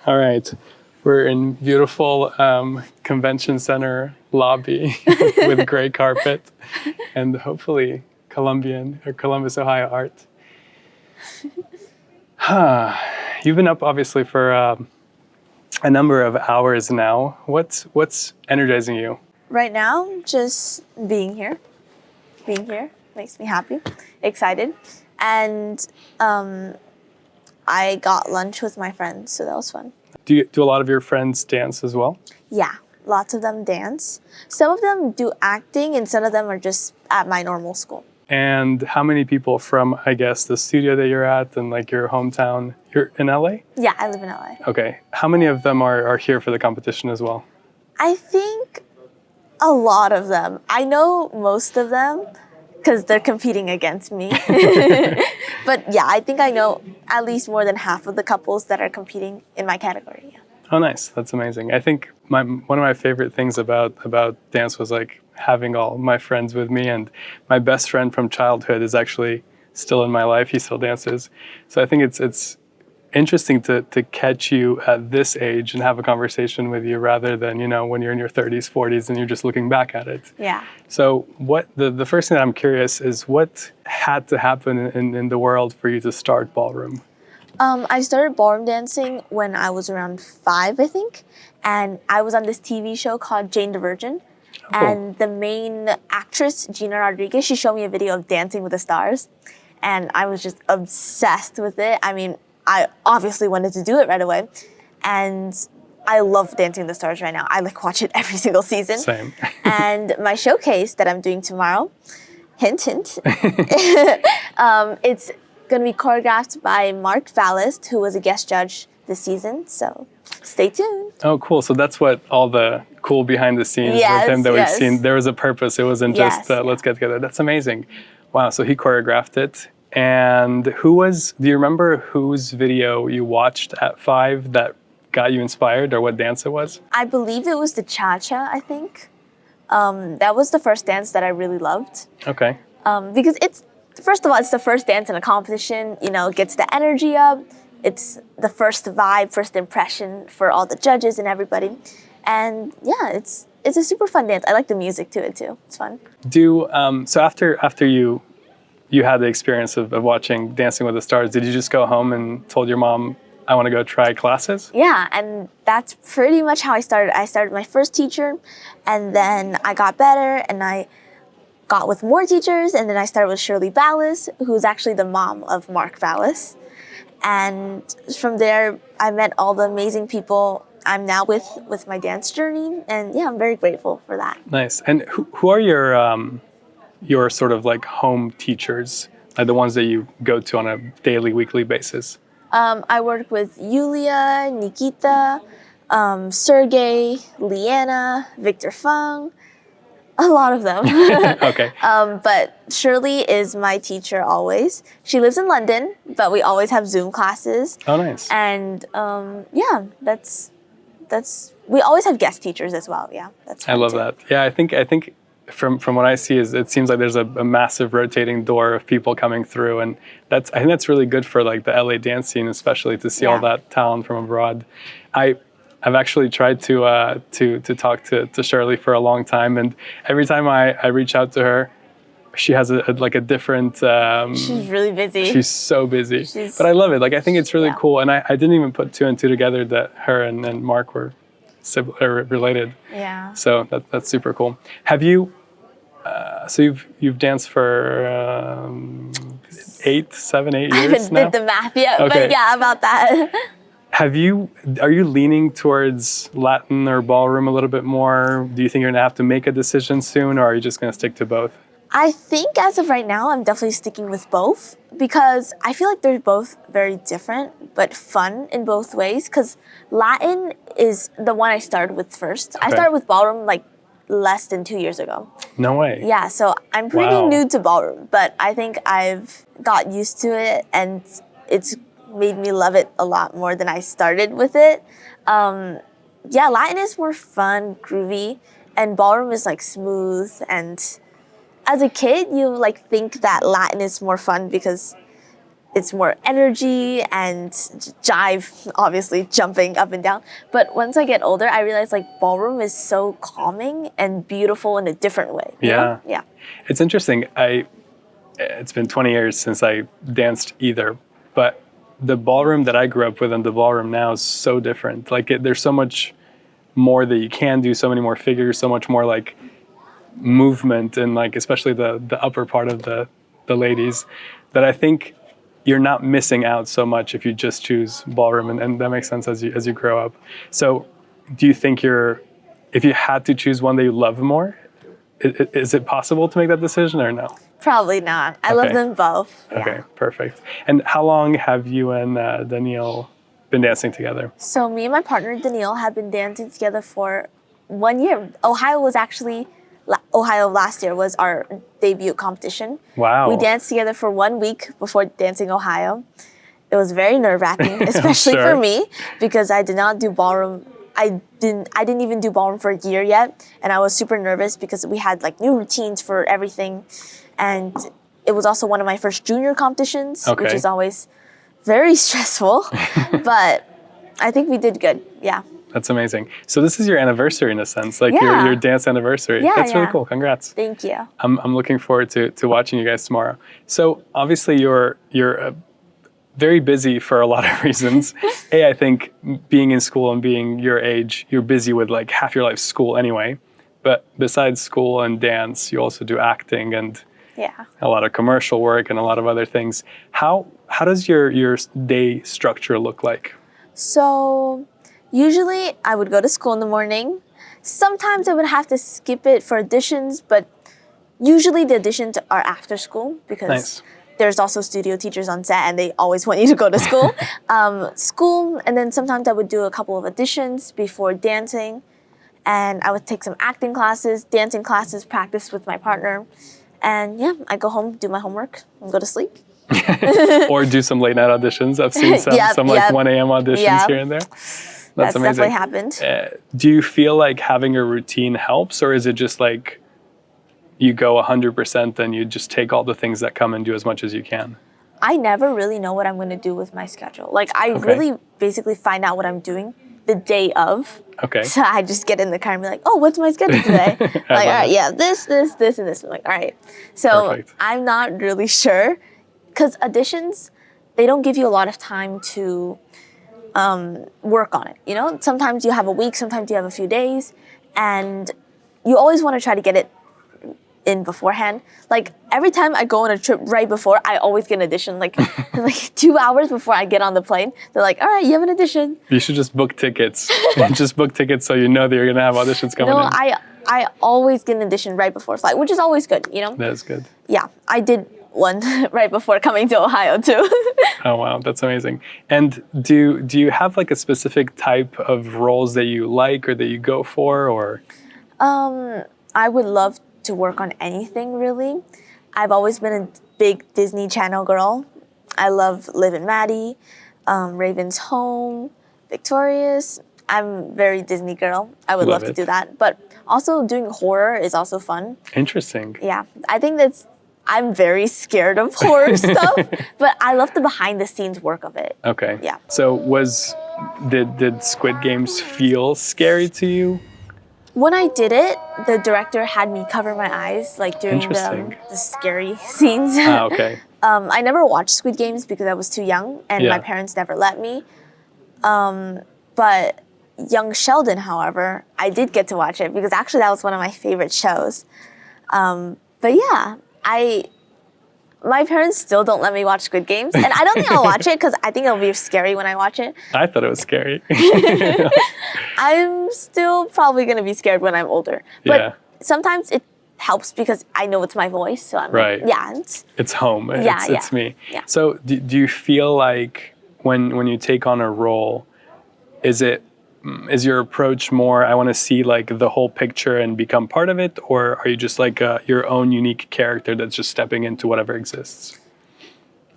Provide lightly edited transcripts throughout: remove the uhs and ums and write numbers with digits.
All right. We're in beautiful convention center lobby with gray carpet and hopefully Columbian or Columbus, Ohio art. You've been up obviously for a number of hours now. What's energizing you? Right now, just being here. Being here makes me happy, excited. And I got lunch with my friends, so that was fun. Do a lot of your friends dance as well? Yeah, lots of them dance. Some of them do acting, and some of them are just at my normal school. And how many people from, I guess, the studio that you're at and like your hometown, you're in LA? Yeah, I live in LA. Okay. How many of them are here for the competition as well? I think a lot of them. I know most of them because they're competing against me. But yeah, I think I know at least more than half of the couples that are competing in my category. Yeah. Oh, nice. That's amazing. I think one of my favorite things about dance was like having all my friends with me, and my best friend from childhood is actually still in my life. He still dances. So I think it's interesting to catch you at this age and have a conversation with you rather than, when you're in your 30s, 40s and you're just looking back at it. Yeah. So what the first thing that I'm curious is what had to happen in the world for you to start Ballroom? I started ballroom dancing when I was around 5, I think. And I was on this TV show called Jane the Virgin. Oh. And the main actress, Gina Rodriguez, she showed me a video of Dancing with the Stars. And I was just obsessed with it. I mean, I obviously wanted to do it right away. And I love Dancing with the Stars right now. I watch it every single season. Same. And my showcase that I'm doing tomorrow, hint, hint, it's going to be choreographed by Mark Vallis, who was a guest judge this season. So stay tuned. Oh, cool. So that's what all the cool behind the scenes with him that we've seen. There was a purpose. It wasn't just let's get together. That's amazing. Wow. So he choreographed it. And do you remember whose video you watched at 5 that got you inspired, or what dance it was? I believe it was the cha-cha, I think. That was the first dance that I really loved. Okay. Because first of all, it's the first dance in a competition, it gets the energy up. It's the first vibe, first impression for all the judges and everybody. And yeah, it's a super fun dance. I like the music to it too. It's fun. So after you had the experience of watching Dancing with the Stars, did you just go home and told your mom, I want to go try classes? Yeah, and that's pretty much how I started. I started my first teacher, and then I got better, and I got with more teachers, and then I started with Shirley Ballas, who's actually the mom of Mark Vallis. And from there, I met all the amazing people I'm now with my dance journey, and yeah, I'm very grateful for that. Nice. And who are your sort of like home teachers, like the ones that you go to on a daily, weekly basis? I work with Yulia, Nikita, Sergey, Liana, Victor Fung, a lot of them. Okay. But Shirley is my teacher always. She lives in London, but we always have Zoom classes. Oh, nice. And yeah, that's we always have guest teachers as well. Yeah, that's fun I love too. that. Yeah, I think from what I see is it seems like there's a massive rotating door of people coming through, and I think that's really good for like the LA dance scene, especially to see all that talent from abroad. I've actually tried to talk to Shirley for a long time, and every time I reach out to her, she has a different. She's really busy. She's so busy, but I love it. Like I think it's really cool, and I didn't even put 2 and 2 together that her and Mark were related. Yeah. So that's super cool. Have you? So you've danced for 8 years now? I haven't did the math yet, Okay. but yeah, about that. Are you leaning towards Latin or ballroom a little bit more? Do you think you're gonna have to make a decision soon, or are you just gonna stick to both? I think as of right now, I'm definitely sticking with both because I feel like they're both very different but fun in both ways. Because Latin is the one I started with first. Okay. I started with ballroom less than 2 years ago. No way. Yeah, so I'm pretty new to ballroom, but I think I've got used to it and it's made me love it a lot more than I started with it. Yeah, Latin is more fun, groovy, and ballroom is smooth. And as a kid, you think that Latin is more fun because it's more energy and jive, obviously jumping up and down. But once I get older, I realize like ballroom is so calming and beautiful in a different way. You know? Yeah. It's interesting. It's been 20 years since I danced either, but the ballroom that I grew up with and the ballroom now is so different. Like there's so much more that you can do, so many more figures, so much more like movement, and like especially the upper part of the ladies, that I think you're not missing out so much if you just choose ballroom, and that makes sense as you grow up. So do you think if you had to choose one that you love more, is it possible to make that decision or no? Probably not. I love them both. Okay, perfect. And how long have you and Danielle been dancing together? So me and my partner Danielle have been dancing together for 1 year. Ohio last year was our debut competition. Wow. We danced together for 1 week before dancing Ohio. It was very nerve-wracking, especially Sure. for me, because I did not do ballroom. I didn't even do ballroom for a year yet, and I was super nervous because we had like new routines for everything, and it was also one of my first junior competitions, which is always very stressful, but I think we did good. Yeah. That's amazing. So this is your anniversary in a sense, like your dance anniversary. Yeah, That's really cool. Congrats. Thank you. I'm looking forward to watching you guys tomorrow. So obviously you're very busy for a lot of reasons. I think being in school and being your age, you're busy with like half your life school anyway. But besides school and dance, you also do acting and a lot of commercial work and a lot of other things. How does your day structure look like? So usually I would go to school in the morning. Sometimes I would have to skip it for auditions, but usually the auditions are after school because there's also studio teachers on set and they always want you to go to school. And then sometimes I would do a couple of auditions before dancing, and I would take some acting classes, dancing classes, practice with my partner. And I go home, do my homework, and go to sleep. Or do some late night auditions. I've seen some 1 a.m. auditions here and there. That's amazing. Definitely happened. Do you feel like having a routine helps, or is it just like you go 100% and you just take all the things that come and do as much as you can? I never really know what I'm going to do with my schedule. Like I really basically find out what I'm doing the day of. Okay. So I just get in the car and be like, oh, what's my schedule today? Like, all right, this, and this. I'm like, all right. So perfect. I'm not really sure, because auditions, they don't give you a lot of time to work on it. You know, sometimes you have a week, sometimes you have a few days, and you always want to try to get it in beforehand. Like every time I go on a trip right before, I always get an audition. Like 2 hours before I get on the plane, they're like, all right, you have an audition. You should just book tickets. Just book tickets so you know that you're going to have auditions coming in. No, I always get an audition right before flight, which is always good, you know? That is good. Yeah, I did one right before coming to Ohio too. Oh wow, that's amazing. And do you have like a specific type of roles that you like or that you go for, or? I would love to work on anything really. I've always been a big Disney Channel girl. I love Liv and Maddie, Raven's Home, Victorious. I'm very Disney girl. I would love to do that. But also doing horror is also fun. Interesting. Yeah, I think I'm very scared of horror stuff, but I love the behind the scenes work of it. Okay. Yeah. So did Squid Games feel scary to you? When I did it, the director had me cover my eyes, like during the scary scenes. Ah, okay. I never watched Squid Games because I was too young, and my parents never let me. But young Sheldon, however, I did get to watch it because actually that was one of my favorite shows. But yeah, my parents still don't let me watch Squid Games, and I don't think I'll watch it because I think it'll be scary when I watch it. I thought it was scary. I'm still probably going to be scared when I'm older. But sometimes it helps because I know it's my voice. So I'm like, it's home. It's me. Yeah. So do you feel like when you take on a role, is your approach more, I want to see like the whole picture and become part of it, or are you just like your own unique character that's just stepping into whatever exists?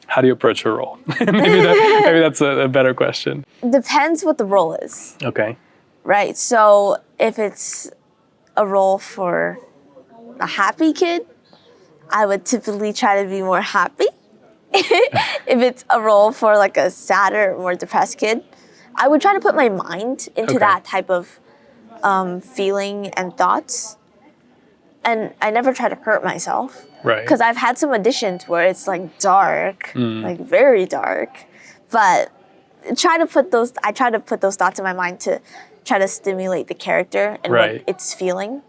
How do you approach a role? maybe that's a better question. Depends what the role is. Okay. Right. So if it's a role for a happy kid, I would typically try to be more happy. if it's a role for like a sadder, more depressed kid, I would try to put my mind into that type of feeling and thoughts. And I never try to hurt myself. Right. Because I've had some auditions where it's like dark, like very dark. But I try to put those thoughts in my mind to try to stimulate the character and what it's feeling.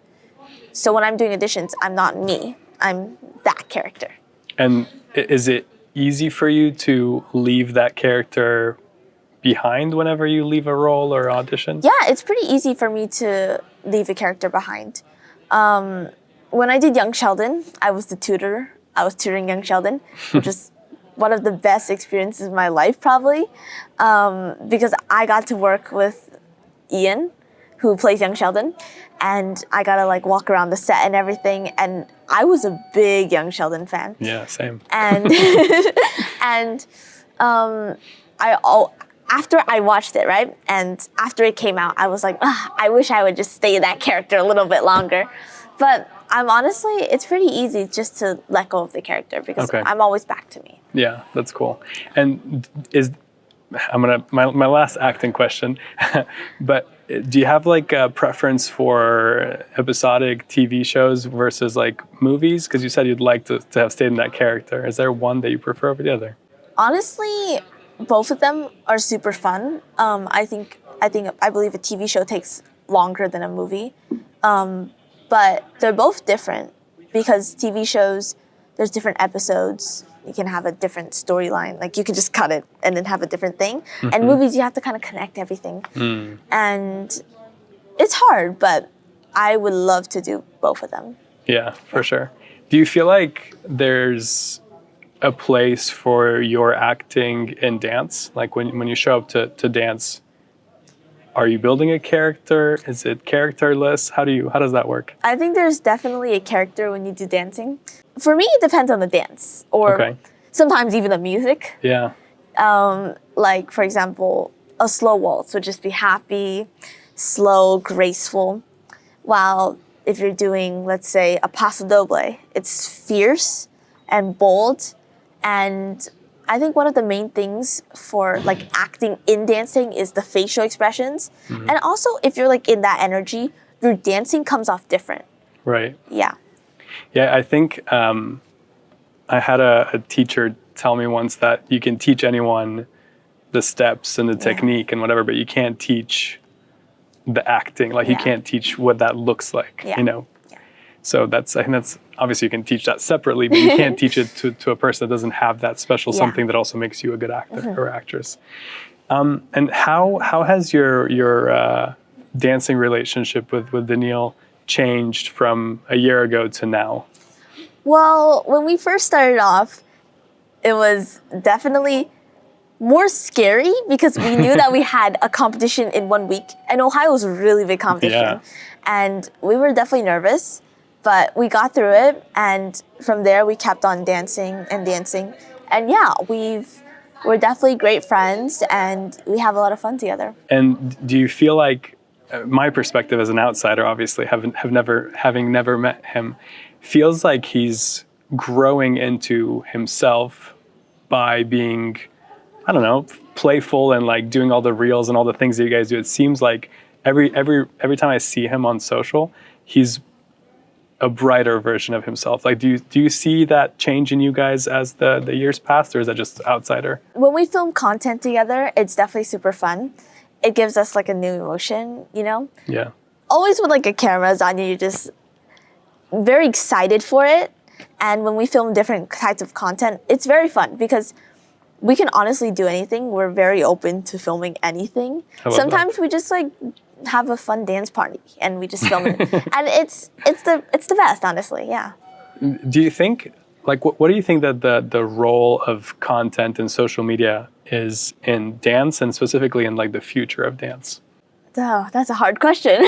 So when I'm doing auditions, I'm not me. I'm that character. And is it easy for you to leave that character behind whenever you leave a role or audition? Yeah, it's pretty easy for me to leave a character behind. When I did Young Sheldon, I was the tutor. I was tutoring Young Sheldon, which is one of the best experiences of my life, probably, because I got to work with Ian, who plays Young Sheldon, and I got to like walk around the set and everything. And I was a big Young Sheldon fan. Yeah, same. And after I watched it, right, and after it came out, I was like, I wish I would just stay that character a little bit longer. But it's pretty easy just to let go of the character because I'm always back to me. Yeah, that's cool. And my last acting question, but do you have like a preference for episodic TV shows versus like movies? Because you said you'd like to have stayed in that character. Is there one that you prefer over the other? Honestly, both of them are super fun. I believe a TV show takes longer than a movie. But they're both different because TV shows, there's different episodes. You can have a different storyline. Like you could just cut it and then have a different thing. And movies, you have to kind of connect everything. And it's hard, but I would love to do both of them. Yeah, for sure. Do you feel like there's a place for your acting in dance? Like when you show up to dance, are you building a character? Is it characterless? How does that work? I think there's definitely a character when you do dancing. For me, it depends on the dance or sometimes even the music. Yeah. Like for example, a slow waltz would just be happy, slow, graceful. While if you're doing, let's say, a paso doble, it's fierce and bold. And I think one of the main things for like acting in dancing is the facial expressions. And also if you're like in that energy, your dancing comes off different. Right. Yeah. Yeah, I think I had a teacher tell me once that you can teach anyone the steps and the technique and whatever, but you can't teach the acting. Like you can't teach what that looks like, you know? Yeah. So I think that's obviously you can teach that separately, but you can't teach it to a person that doesn't have that special something that also makes you a good actor or actress. And how has your dancing relationship with Daniil changed from a year ago to now? Well, when we first started off, it was definitely more scary because we knew that we had a competition in 1 week. And Ohio was a really big competition. Yeah. And we were definitely nervous, but we got through it. And from there, we kept on dancing and dancing. And yeah, we're definitely great friends and we have a lot of fun together. And do you feel like, my perspective as an outsider, obviously, having never met him, feels like he's growing into himself by being, I don't know, playful and like doing all the reels and all the things that you guys do. It seems like every time I see him on social, he's a brighter version of himself. Like, do you see that change in you guys as the years passed, or is that just outsider? When we film content together, it's definitely super fun. It gives us like a new emotion, you know? Yeah. Always with like a camera's on you, you're just very excited for it. And when we film different types of content, it's very fun because we can honestly do anything. We're very open to filming anything. Sometimes we just like have a fun dance party and we just film it. And it's the best, honestly, yeah. Do you think, like, what do you think that the role of content in social media is in dance and specifically in like the future of dance? Oh, that's a hard question.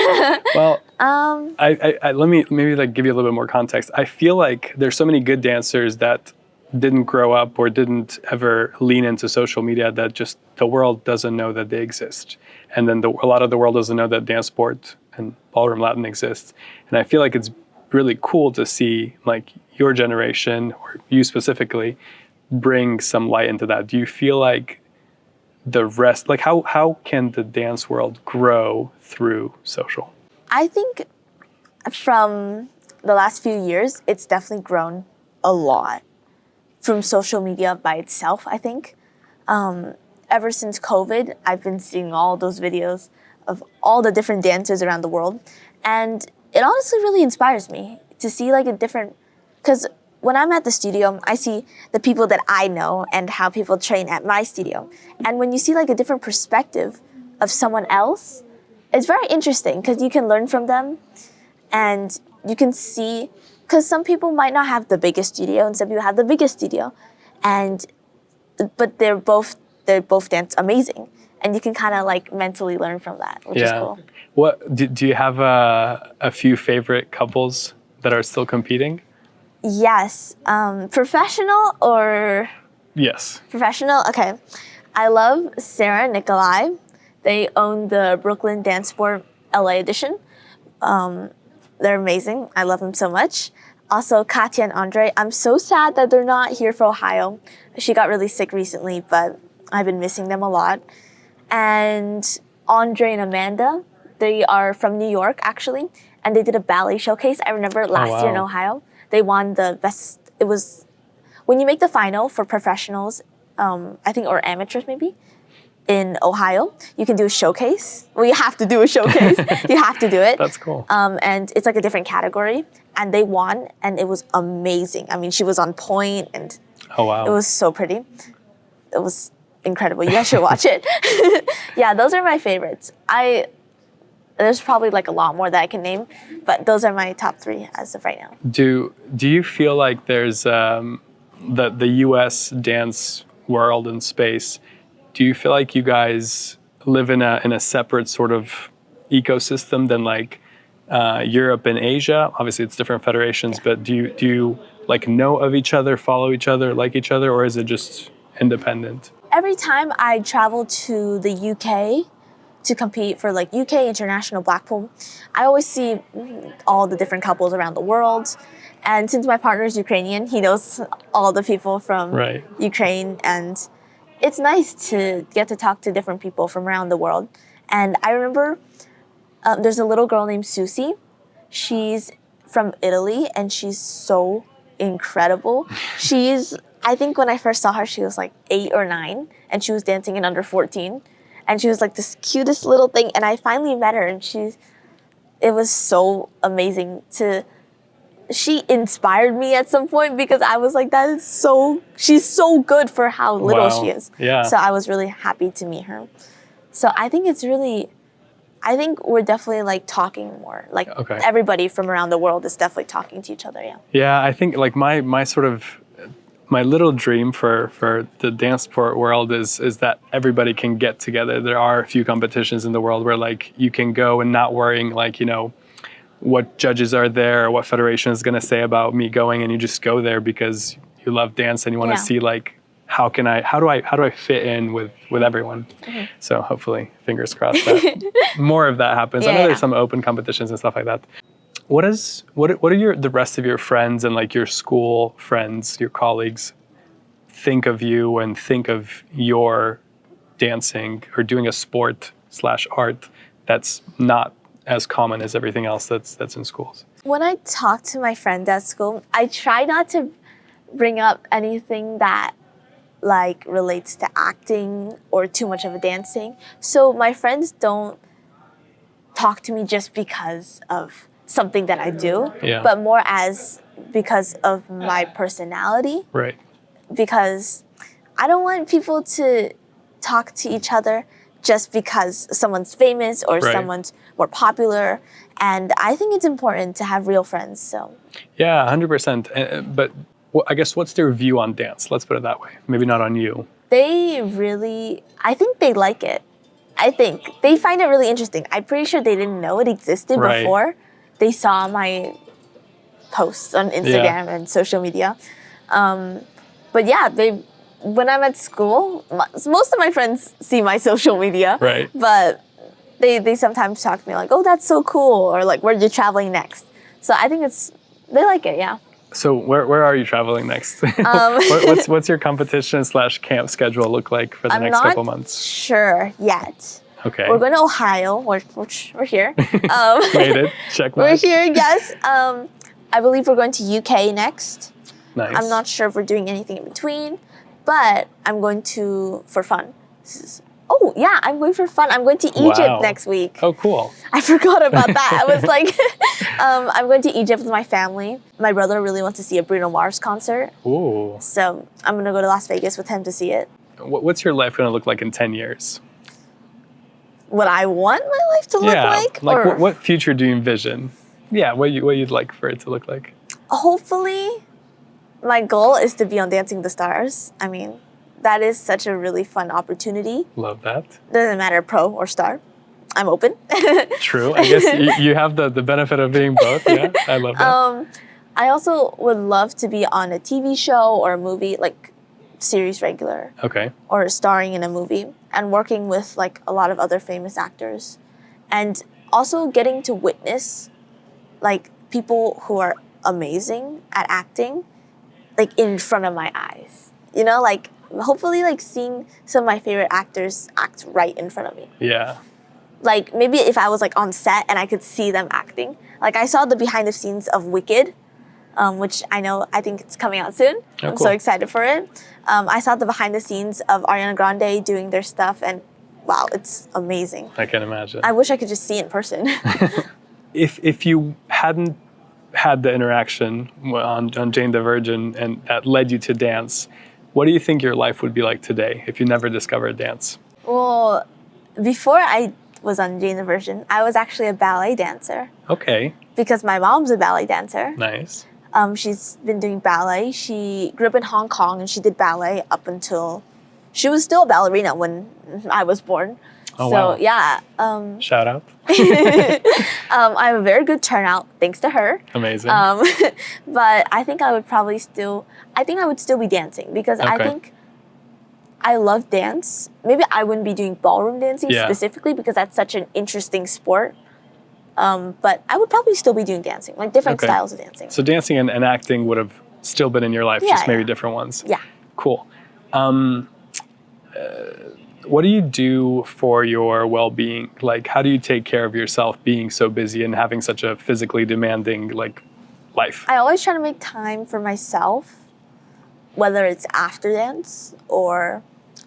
Well, let me maybe like give you a little bit more context. I feel like there's so many good dancers that didn't grow up or didn't ever lean into social media that just the world doesn't know that they exist. And then a lot of the world doesn't know that dance sport and ballroom Latin exists. And I feel like it's really cool to see like your generation or you specifically bring some light into that? Do you feel like the rest, like how can the dance world grow through social? I think from the last few years, it's definitely grown a lot from social media by itself, I think. Ever since COVID, I've been seeing all those videos of all the different dancers around the world. And it honestly really inspires me to see like a different, because when I'm at the studio, I see the people that I know and how people train at my studio. And when you see like a different perspective of someone else, it's very interesting because you can learn from them and you can see, because some people might not have the biggest studio and some people have the biggest studio. But they're both dance amazing. And you can kind of like mentally learn from that, which is cool. What do you have a few favorite couples that are still competing? Yes. Professional or? Yes. Professional? Okay. I love Sarah and Nikolai. They own the Brooklyn Dance Sport LA edition. They're amazing. I love them so much. Also, Katya and Andre. I'm so sad that they're not here for Ohio. She got really sick recently, but I've been missing them a lot. And Andre and Amanda, they are from New York, actually. And they did a ballet showcase. I remember last year in Ohio. They won the best. It was when you make the final for professionals, I think, or amateurs maybe, in Ohio, you can do a showcase. Well, you have to do a showcase. You have to do it. That's cool. And it's like a different category. And they won, and it was amazing. I mean, she was on point, and it was so pretty. It was incredible. You guys should watch it. Yeah, those are my favorites. There's probably like a lot more that I can name, but those are my top 3 as of right now. Do you feel like there's the U.S. dance world and space? Do you feel like you guys live in a separate sort of ecosystem than like Europe and Asia? Obviously, it's different federations, but do you like know of each other, follow each other, like each other, or is it just independent? Every time I travel to the UK to compete for like UK International Blackpool, I always see all the different couples around the world. And since my partner is Ukrainian, he knows all the people from Ukraine. And it's nice to get to talk to different people from around the world. And I remember there's a little girl named Susie. She's from Italy and she's so incredible. I think when I first saw her, she was like 8 or 9 and she was dancing in under 14. And she was like this cutest little thing. And I finally met her and it was so amazing she inspired me at some point because I was like, she's so good for how little she is. Yeah. So I was really happy to meet her. So I think we're definitely like talking more. Like everybody from around the world is definitely talking to each other, yeah. Yeah, I think like my little dream for the dance sport world is that everybody can get together. There are a few competitions in the world where like you can go and not worrying like, you know, what judges are there or what federation is going to say about me going, and you just go there because you love dance and you want to see like how do I fit in with everyone. Mm-hmm. So hopefully, fingers crossed that more of that happens. I know there's some open competitions and stuff like that. What are the rest of your friends and like your school friends, your colleagues think of you and think of your dancing or doing a sport/art that's not as common as everything else that's in schools? When I talk to my friends at school, I try not to bring up anything that like relates to acting or too much of a dancing. So my friends don't talk to me just because of something that I do, but more because of my personality. Right. Because I don't want people to talk to each other just because someone's famous or someone's more popular. And I think it's important to have real friends. So. Yeah, 100%. But I guess what's their view on dance? Let's put it that way. Maybe not on you. I think they like it. I think they find it really interesting. I'm pretty sure they didn't know it existed before they saw my posts on Instagram and social media. But yeah, when I'm at school, most of my friends see my social media. Right. But they sometimes talk to me like, oh, that's so cool. Or like, where are you traveling next? So I think they like it, yeah. So where are you traveling next? What's your competition / camp schedule look like for the I'm next not couple months? sure yet. Okay. We're going to Ohio. We're here. Made it. Check We're mark. here, yes. I believe we're going to UK next. Nice. I'm not sure if we're doing anything in between, but I'm going to for fun. Oh yeah, I'm going for fun. I'm going to Egypt Wow. next week. Oh, cool. I forgot about that. I was like, I'm going to Egypt with my family. My brother really wants to see a Bruno Mars concert, Ooh. so I'm gonna go to Las Vegas with him to see it. What's your life going to look like in 10 years? What I want my life to look like? Or what future do you envision? Yeah, what you'd like for it to look like? hopefully, my goal is to be on Dancing with the Stars. I mean, that is such a really fun opportunity. Love that. Doesn't matter pro or star. I'm open. True. I guess you have the benefit of being both. Yeah, I love that. I also would love to be on a TV show or a movie, like series regular, Okay. or starring in a movie and working with like a lot of other famous actors. And also getting to witness like people who are amazing at acting, like in front of my eyes. You know, like hopefully like seeing some of my favorite actors act right in front of me. Yeah. Like maybe if I was like on set and I could see them acting. Like I saw the behind the scenes of Wicked, which I think it's coming out soon. Oh, I'm cool. so excited for it. I saw the behind the scenes of Ariana Grande doing their stuff, and wow, it's amazing. I can imagine. I wish I could just see it in person. If you hadn't had the interaction on Jane the Virgin and that led you to dance, what do you think your life would be like today if you never discovered dance? Well, before I was on Jane the Virgin, I was actually a ballet dancer Okay. because my mom's a ballet dancer. Nice. She's been doing ballet. She grew up in Hong Kong and she did ballet up until she was still a ballerina when I was born. Oh, so wow. yeah, Shout out. I have a very good turnout thanks to her. Amazing. But I think I would still be dancing because I Okay. think I love dance. Maybe I wouldn't be doing ballroom dancing Yeah. specifically because that's such an interesting sport. But I would probably still be doing dancing, like different Okay. styles of dancing. So dancing and acting would have still been in your life, Yeah, just maybe yeah. different ones. Yeah. Cool. What do you do for your well-being? Like, how do you take care of yourself being so busy and having such a physically demanding life? I always try to make time for myself, whether it's after dance or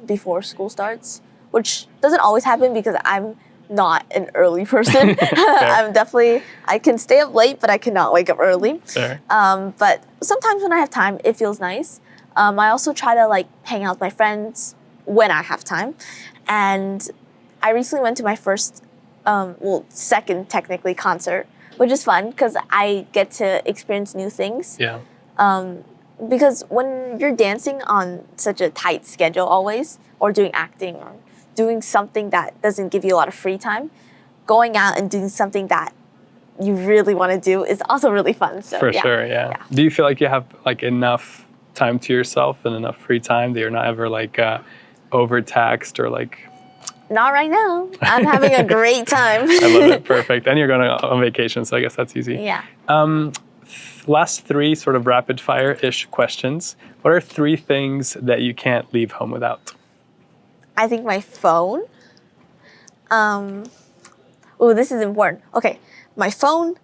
before school starts, which doesn't always happen because I'm not an early person. I can stay up late, but I cannot wake up early. Fair. But sometimes when I have time, it feels nice. I also try to like hang out with my friends when I have time. And I recently went to my first, second technically concert, which is fun because I get to experience new things. Yeah. Because when you're dancing on such a tight schedule always, or doing acting, or doing something that doesn't give you a lot of free time, going out and doing something that you really want to do is also really fun. So, For sure, yeah. Do you feel like you have like enough time to yourself and enough free time that you're not ever like overtaxed or like... Not right now. I'm having a great time. I love it. Perfect. And you're going on vacation, so I guess that's easy. Yeah. Last three sort of rapid fire-ish questions. What are 3 things that you can't leave home without? I think my phone. This is important. Okay, my phone,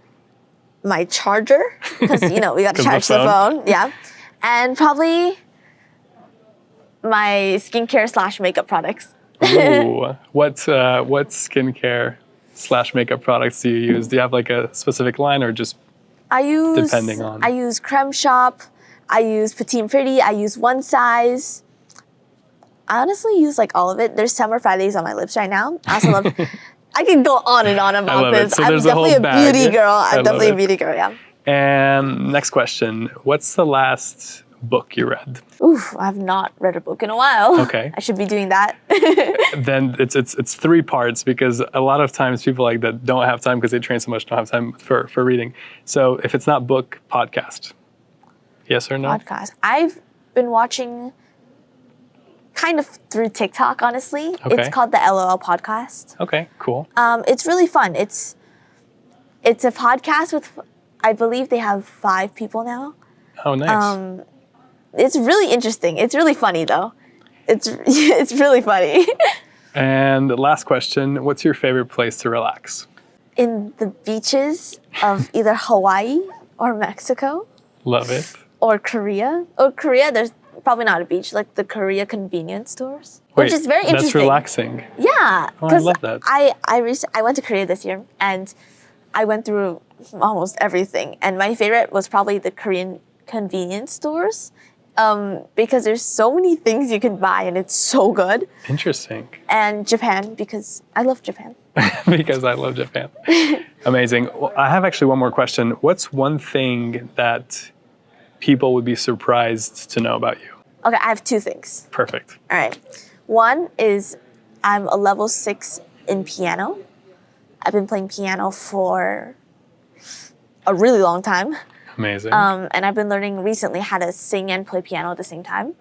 my charger, because we got to 'Cause charge the phone. Yeah, and probably my skincare / makeup products. Ooh, what skincare / makeup products do you use? Do you have like a specific line or just depending on? I use Creme Shop. I use Petite Pretty. I use One Size. I honestly use like all of it. There's Summer Fridays on my lips right now. I also love. I can go on and on about love it. this. So I'm there's a whole definitely a bag. beauty girl. I I'm love definitely a it. beauty girl. Yeah. And next question. What's the last book you read? Oof, I have not read a book in a while. Okay. I should be doing that. Then it's 3 parts because a lot of times people like that don't have time because they train so much, don't have time for reading. So if it's not book, podcast. Yes or no? Podcast. I've been watching kind of through TikTok, honestly. Okay. It's called the LOL podcast. Okay, cool. It's really fun. It's a podcast with, I believe they have 5 people now. Oh, nice. It's really interesting. It's really funny though. It's really funny. And the last question, what's your favorite place to relax? In the beaches of either Hawaii or Mexico Love it. or Korea. Or Korea, there's probably not a beach, like the Korea convenience stores, which is very interesting. That's relaxing. Yeah, Oh, I love that. I went to Korea this year and I went through almost everything, and my favorite was probably the Korean convenience stores. Because there's so many things you can buy and it's so good. Interesting. And Japan, because I love Japan. Because I love Japan. Amazing. Well, I have actually one more question. What's one thing that people would be surprised to know about you? Okay, I have two things. Perfect. All right. One is I'm a level 6 in piano. I've been playing piano for a really long time. Amazing. And I've been learning recently how to sing and play piano at the same time.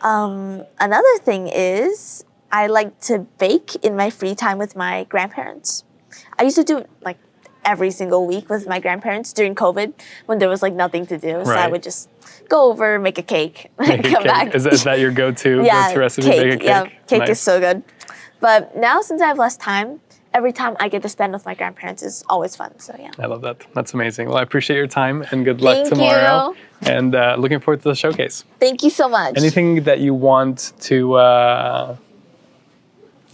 Another thing is I like to bake in my free time with my grandparents. I used to do it like every single week with my grandparents during COVID when there was like nothing to do. So I Right. would just go over, make a cake, and Make a come cake. back. Is that your go-to recipe? Make a cake? Yeah, cake Nice. is so good. But now since I have less time, every time I get to spend with my grandparents is always fun. So yeah. I love that. That's amazing. Well, I appreciate your time and good luck Thank tomorrow. you. And looking forward to the showcase. Thank you so much. Anything that you want to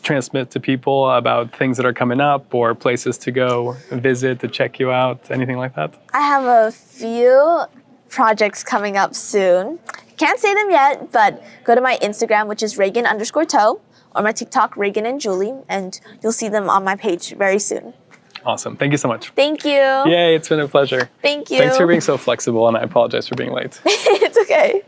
transmit to people about things that are coming up or places to go visit, to check you out, anything like that? I have a few projects coming up soon. Can't say them yet, but go to my Instagram, which is Reagan_toe, or my TikTok, Reagan and Julie, and you'll see them on my page very soon. Awesome. Thank you so much. Thank you. Yay, it's been a pleasure. Thank you. Thanks for being so flexible, and I apologize for being late. It's okay.